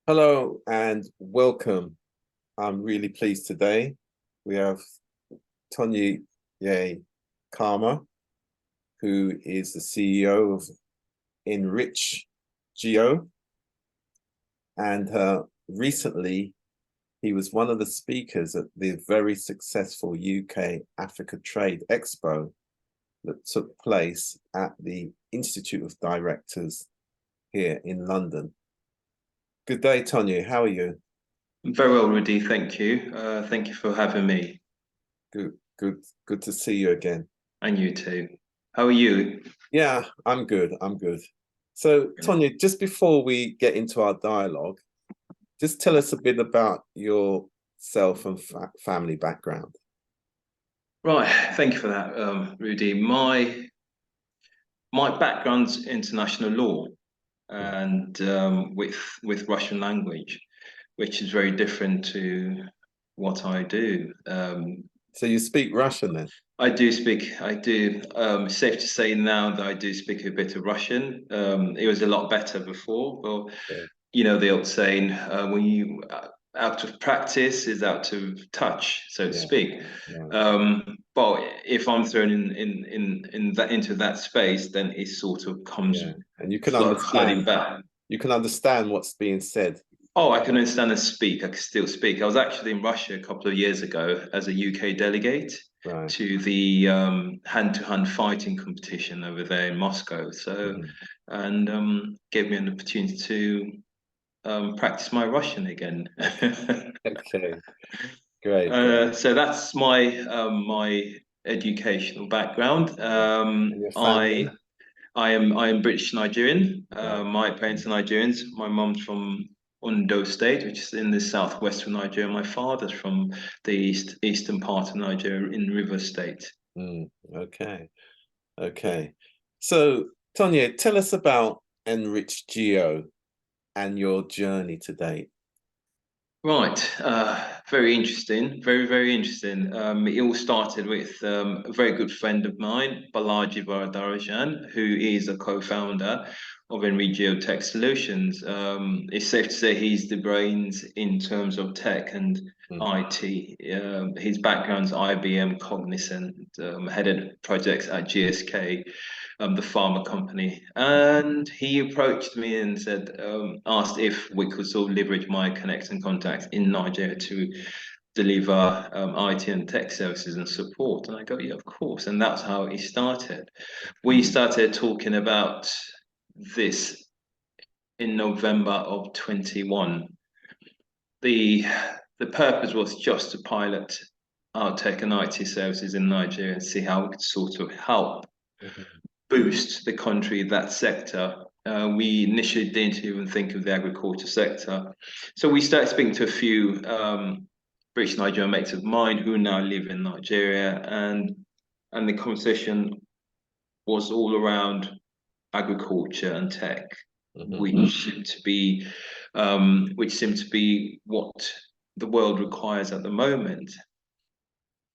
Hello and welcome. I'm really pleased today. We have Tonye Khama, who is the CEO of Enrichgeo, and recently he was one of the speakers at the very successful UK Africa Trade Expo that took place at the Institute of Directors here in London. Good day, Tonye. How are you? Very well, Rudy. Thank you. Thank you for having me, Good to see you again. and you too. How are you? Yeah, I'm good. I'm good. So, Tonye, just before we get into our dialogue, just tell us a bit about yourself and family background. Right. Thank you for that, Rudy. My background's international law Mm. and with Russian language, which is very different to what I do. So you speak Russian then? I do speak. I do. Safe to say now that I do speak a bit of Russian. It was a lot better before. Well, Yeah. you know the old saying, when you out of practice is out of touch, so to Yeah. speak. Right. But if I'm thrown in that into that space, then it sort of comes Yeah. And you can flooding understand. back. You can understand what's being said. Oh, I can understand and speak. I can still speak. I was actually in Russia a couple of years ago as a UK delegate Right. to the hand-to-hand fighting competition over there in Moscow. So, Mhm. and gave me an opportunity to practice my Russian again. Okay. Great. Great. So that's my educational background. And your family? I am British Nigerian. Right. My parents are Nigerians. My mom's from Ondo State, which is in the southwest of Nigeria. My father's from the eastern part of Nigeria in River State. Okay. Okay. So, Tonye, tell us about Enrich Geo and your journey to date. Right, very interesting, very interesting. It all started with a very good friend of mine, Balaji Varadarajan, who is a co-founder of Enrichgeo Tech Solutions. It's safe to say he's the brains in terms of tech and Mhm. IT. His background's IBM, Cognizant, headed projects at GSK, the pharma company. And he approached me and said, asked if we could sort of leverage my connects and contacts in Nigeria to deliver IT and tech services and support. And I go, yeah, of course. And that's how it started. We started talking about this in November of 21. The the purpose was just to pilot our tech and IT services in Nigeria and see how we could sort of help Mhm. boost the country, that sector. We initially didn't even think of the agriculture sector. So we started speaking to a few British Nigerian mates of mine who now live in Nigeria, and the conversation was all around agriculture and tech, Mhm. which seemed to be what the world requires at the moment.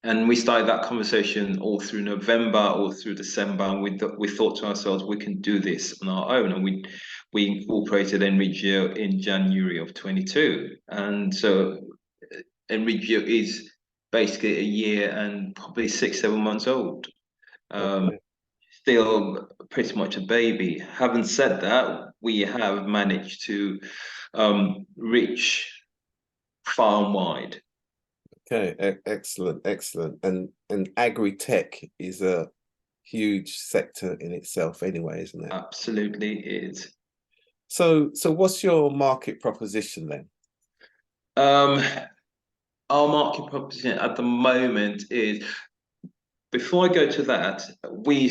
And we started that conversation all through November, all through December, and we thought to ourselves, we can do this on our own, and we incorporated Enrichgeo in January of 22, and so Enrichgeo is basically a year and probably 6 7 months old. Um, Okay. Still pretty much a baby. Having said that, we have managed to reach far and wide. Okay. Excellent. Excellent. And agri-tech is a huge sector in itself anyway, isn't it? Absolutely is. So what's your market proposition then? Um, our market proposition at the moment is, before I go to that, we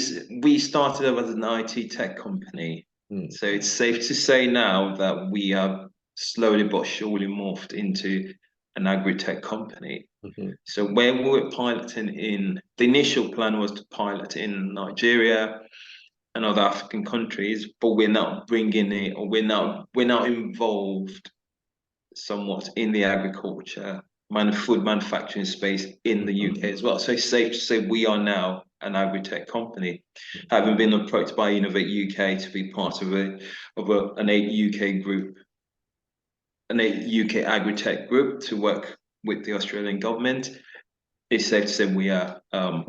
started off as an IT tech company. Mm. So it's safe to say now that we are slowly but surely morphed into an agri-tech company. Mhm. So where we were piloting in, the initial plan was to pilot in Nigeria and other African countries, but we're now bringing it, or we're now involved somewhat in the agriculture, food manufacturing space in the Mhm. UK as well. So it's safe to say we are now an agri-tech company, having been approached by Innovate UK to be part of an UK group. UK agri-tech group to work with the Australian government. It's safe to say we are an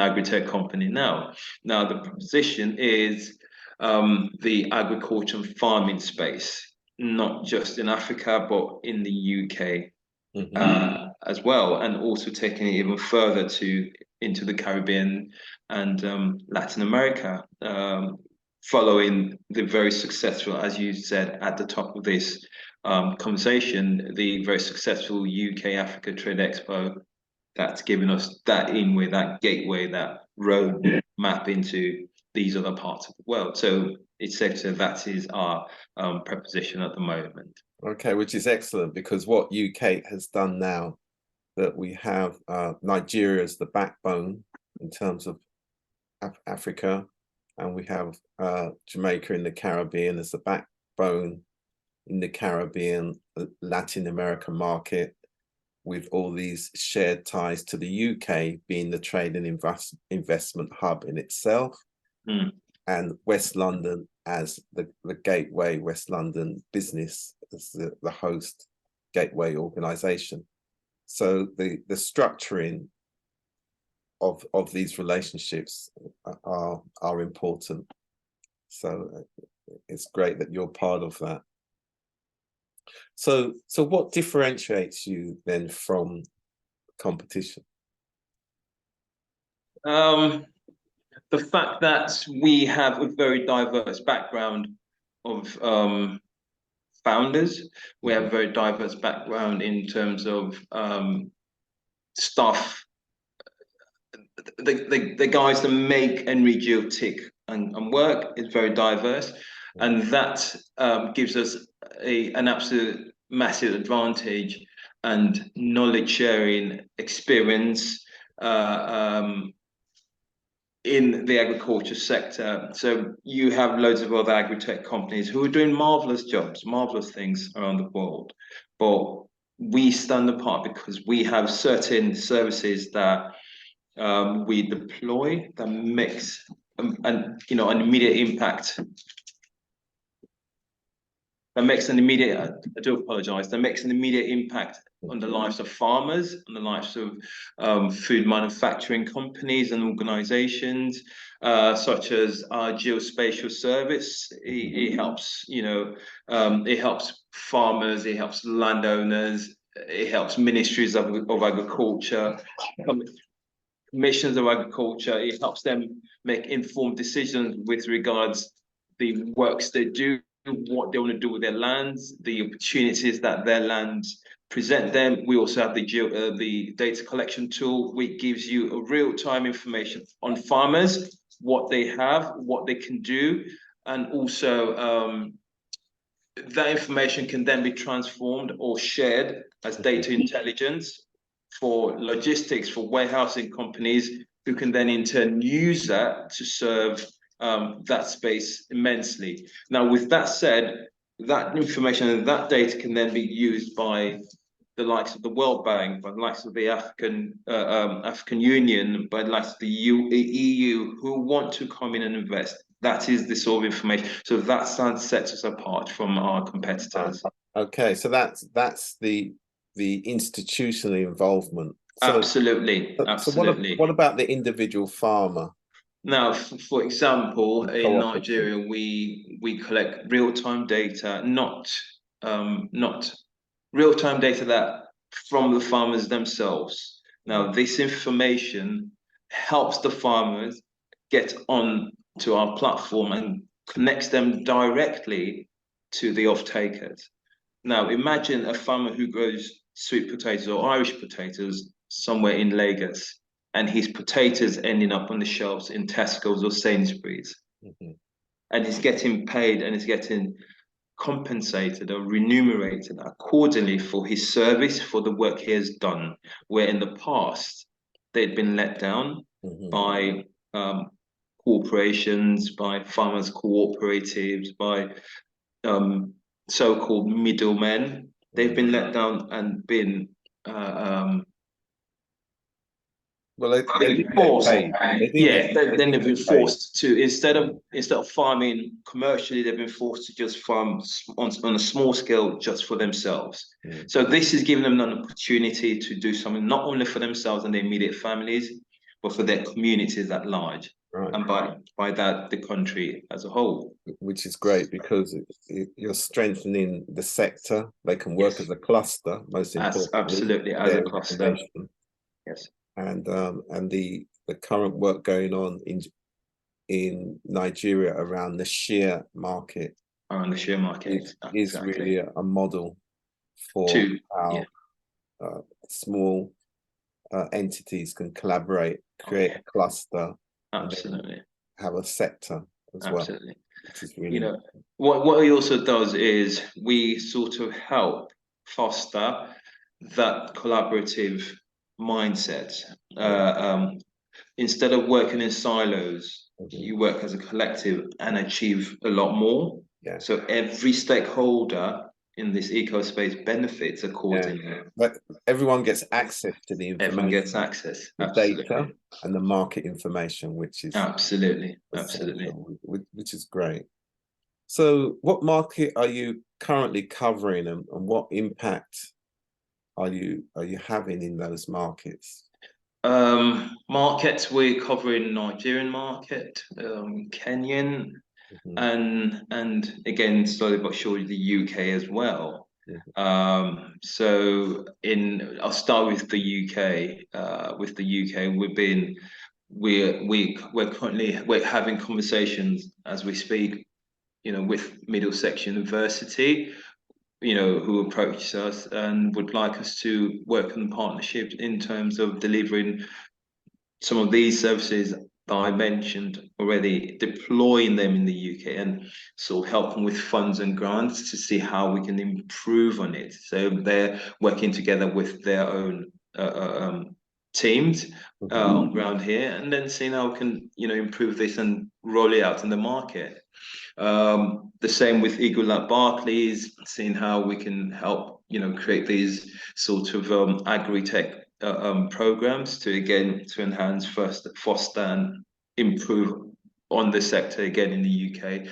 agri-tech company now. Now the proposition is the agriculture and farming space, not just in Africa but in the UK as well, and also taking it even further into the Caribbean and Latin America, following the very successful, as you said at the top of this conversation, the very successful UK Africa Trade Expo that's given us that inway, that gateway, that road map into these other parts of the world. So it's safe to say that is our proposition at the moment. Okay, which is excellent, because what UK has done now, that we have Nigeria as the backbone in terms of Africa, and we have Jamaica in the Caribbean as the backbone in the Caribbean, Latin American market, with all these shared ties to the UK being the trade and investment hub in itself, and West London as the gateway, West London business as the host gateway organization. So the structuring of these relationships are important. So it's great that you're part of that. So what differentiates you then from competition? The fact that we have a very diverse background of founders. We have a very diverse background in terms of staff. The guys that make Erihgeo tick and work is very diverse, and that gives us an absolute massive advantage and knowledge sharing experience in the agriculture sector. So you have loads of other agri-tech companies who are doing marvelous jobs, marvelous things around the world, but we stand apart because we have certain services that we deploy that makes an immediate impact. That makes an immediate, I do apologize, that makes an immediate impact on the lives of farmers, on the lives of food manufacturing companies and organizations, such as our geospatial service. It helps, it helps farmers, it helps landowners, it helps ministries of agriculture, commissions of agriculture. It helps them make informed decisions with regards the works they do, what they want to do with their lands, the opportunities that their lands present them. We also have the data collection tool, which gives you a real-time information on farmers, what they have, what they can do, and also that information can then be transformed or shared as data intelligence for logistics, for warehousing companies, who can then in turn use that to serve that space immensely. Now, with that said, that information and that data can then be used by the likes of the World Bank, by the likes of the African Union, by the likes of the EU, who want to come in and invest. That is the sort of information. So that sets us apart from our competitors. Okay, so that's the institutional involvement. So, absolutely. So what about the individual farmer? Now, for example, in Nigeria, we collect real-time data, not real-time data that from the farmers themselves. Now, this information helps the farmers get on to our platform and connects them directly to the off-takers. Now, imagine a farmer who grows sweet potatoes or Irish potatoes somewhere in Lagos, and his potatoes ending up on the shelves in Tesco's or Sainsbury's. And he's getting paid and he's getting compensated or remunerated accordingly for his service, for the work he has done, where in the past they'd been let down by corporations, by farmers cooperatives, by so-called middlemen. They've been let down and been Well, they They've didn't been get forced, paid. then they've been Paid. forced to instead of farming commercially, they've been forced to just farm on a small scale just for themselves. Mm. So this is giving them an opportunity to do something not only for themselves and their immediate families, but for their communities at large, Right. and by that the country as a whole. Which is great because you're strengthening the sector. They can work Yes, as a cluster, most as importantly, absolutely as a their cluster. information. Yes, And the current work going on in Nigeria around the share market on the share market, is exactly. really a model for Two, yeah. how small entities can collaborate, Oh create yeah, a cluster, and then absolutely, have a sector as well, absolutely. which is You really know, what he also does is we sort of help foster that collaborative mindset. yeah. Instead of working in silos, Mhm. you work as a collective and achieve a lot more. Yeah, So every stakeholder in this eco space benefits yeah. accordingly. But everyone gets access to the Everyone gets information, access. the data, Absolutely. and the market information, which is Absolutely. Absolutely. essential, which is great. So, what market are you currently covering, and what impact are you having in those markets? Markets we're covering Nigerian market, Kenyan, Mhm, and again slowly but surely the UK as well. mhm. So in I'll start with the UK. With the UK, we're having conversations as we speak. With Middlesex University, who approached us and would like us to work in partnership in terms of delivering some of these services that I mentioned already, deploying them in the UK and sort of helping with funds and grants to see how we can improve on it. So they're working together with their own teams Mhm. on ground here, and then seeing how we can, improve this and roll it out in the market. The same with Eagle at Barclays, seeing how we can help, create these sort of agri-tech programs to enhance, first, foster and improve on the sector again in the UK.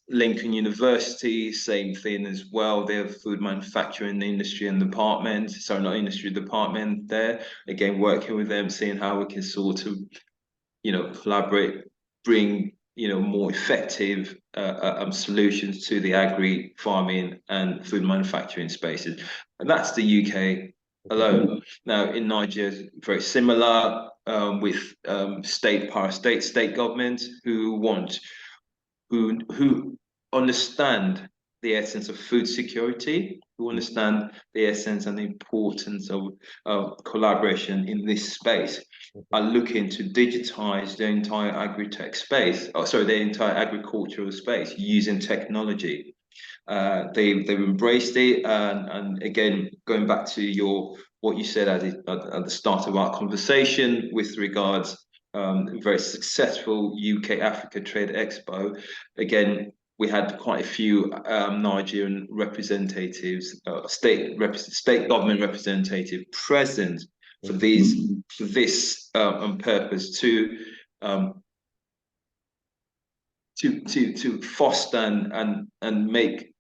Lincoln University, same thing as well. They have food manufacturing industry and department, sorry, not industry department there. Again, working with them, seeing how we can sort of collaborate, bring more effective solutions to the agri farming and food manufacturing spaces, and that's the UK alone. Now in Nigeria, very similar with state governments who understand the essence of food security, who understand the essence and the importance of collaboration in this space, are looking to digitize the entire agri-tech space, the entire agricultural space using technology. They've embraced it, and again, going back to what you said at the start of our conversation with regards very successful UK Africa Trade Expo. Again, we had quite a few Nigerian representatives, state government representative present for this purpose um, to foster and make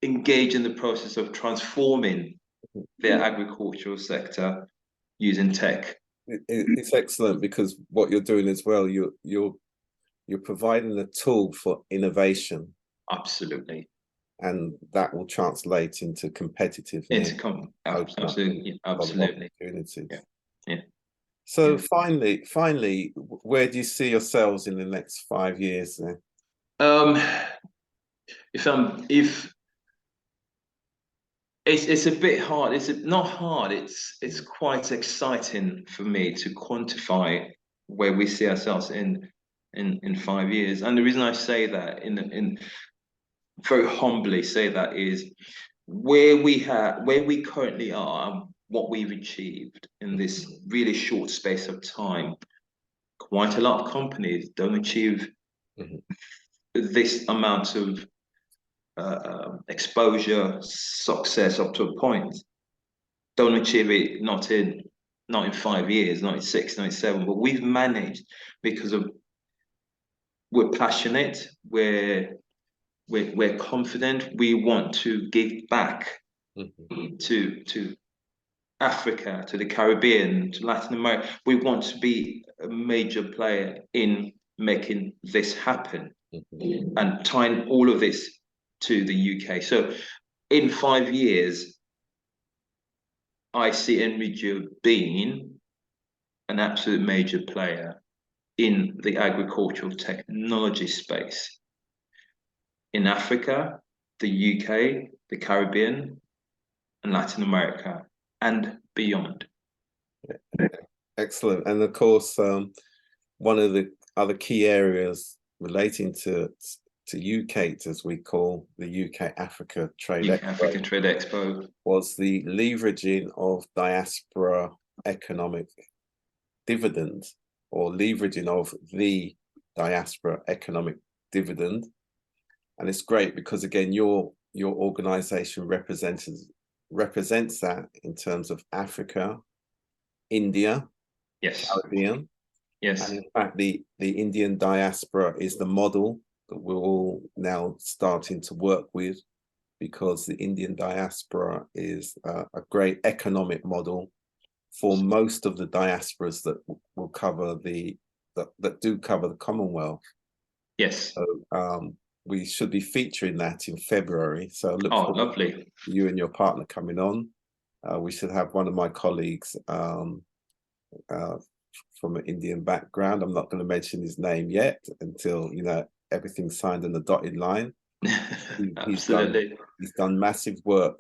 engage in the process of transforming their agricultural sector using tech. It's excellent because what you're doing as well, you're providing a tool for innovation, Absolutely. and that will translate into competitiveness, open up Absolutely, a lot of absolutely. opportunities. Yeah, yeah, So yeah. finally, where do you see yourselves in the next 5 years then? Um, if it's a bit hard, not hard. It's quite exciting for me to quantify where we see ourselves in 5 years. And the reason I say that in very humbly say that is where we currently are and what we've achieved in this really short space of time. Quite a lot of companies don't achieve Mhm. this amount of exposure, success up to a point. don't achieve it not in 5 years, not in 6, not in 7, but we've managed because of we're passionate, we're confident, we want to give back to Africa, to the Caribbean, to Latin America. We want to be a major player in making this happen and tying all of this to the UK. So in 5 years, I see Enrichgeo being an absolute major player in the agricultural technology space in Africa, the UK, the Caribbean, and Latin America, and beyond. Excellent. And of course, one of the other key areas relating to UK, as we call the UK Africa Trade Expo, was the leveraging of diaspora economic dividend, or leveraging of the diaspora economic dividend. And it's great because, again, your organization represents that in terms of Africa, India, yes, Caribbean. yes, and in fact the Indian diaspora is the model that we're all now starting to work with, because the Indian diaspora is a great economic model for most of the diasporas that will cover that do cover the Commonwealth. Yes. So we should be featuring that in February. So look forward lovely. to you and your partner coming on. We should have one of my colleagues from an Indian background. I'm not going to mention his name yet until everything's signed on the dotted line. Absolutely. He's done massive work,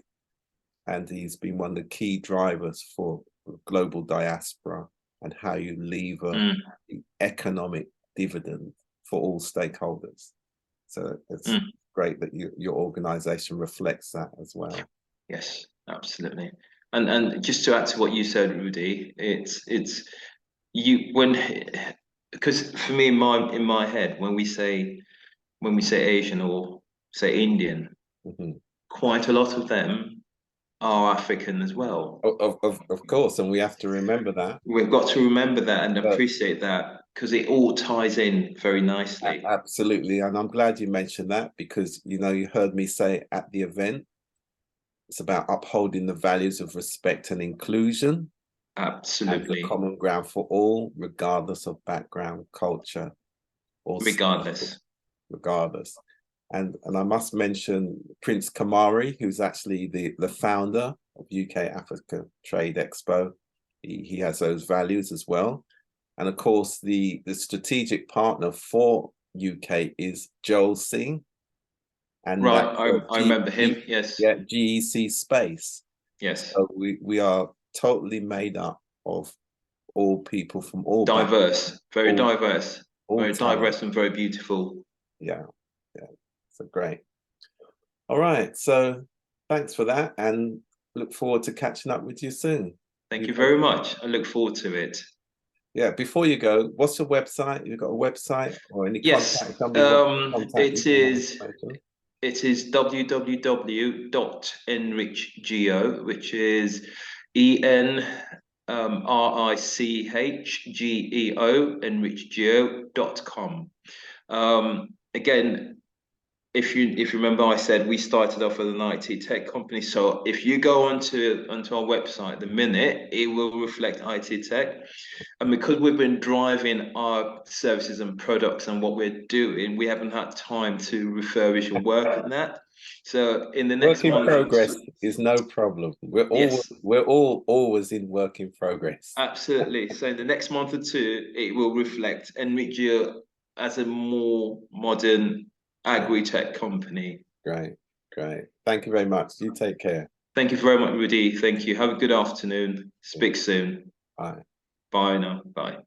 and he's been one of the key drivers for global diaspora and how you lever the economic dividend for all stakeholders. So it's great that your organization reflects that as well. Yes, absolutely. And just to add to what you said, Rudy, it's because for me in my head, when we say Asian or say Indian, quite a lot of them are African as well. Of course, and we have to remember that. We've got to remember that and appreciate that, because it all ties in very nicely. Absolutely, and I'm glad you mentioned that, because you heard me say at the event, it's about upholding the values of respect and inclusion. Absolutely. And the common ground for all, regardless of background, culture, or regardless. And I must mention Prince Kamari, who's actually the founder of UK Africa Trade Expo. He has those values as well. And of course, the strategic partner for UK is Joel Singh. And right, I remember him. Yes. Yeah, GEC Space. Yes. So we are totally made up of all people from all diverse, very diverse, very talent. diverse and very beautiful. Yeah, so great. All right, so thanks for that, and look forward to catching up with you soon. Thank you very much. I look forward to it. Yeah, before you go, what's your website? You've got a website or any contact? It is www.enrichgeo, which is ENRICHGEO, enrichgeo.com. Again, if you remember, I said we started off as an IT tech company. So if you go onto our website, the minute it will reflect IT tech. And because we've been driving our services and products and what we're doing, we haven't had time to refurbish and work on that. So in the next work in progress is no problem. We're all always in work in progress. Absolutely. So in the next month or two, it will reflect Enrichgeo as a more modern agri-tech company. Great. Thank you very much. You take care. Thank you very much, Rudy. Thank you. Have a good afternoon. Speak soon. Bye. Bye now. Bye.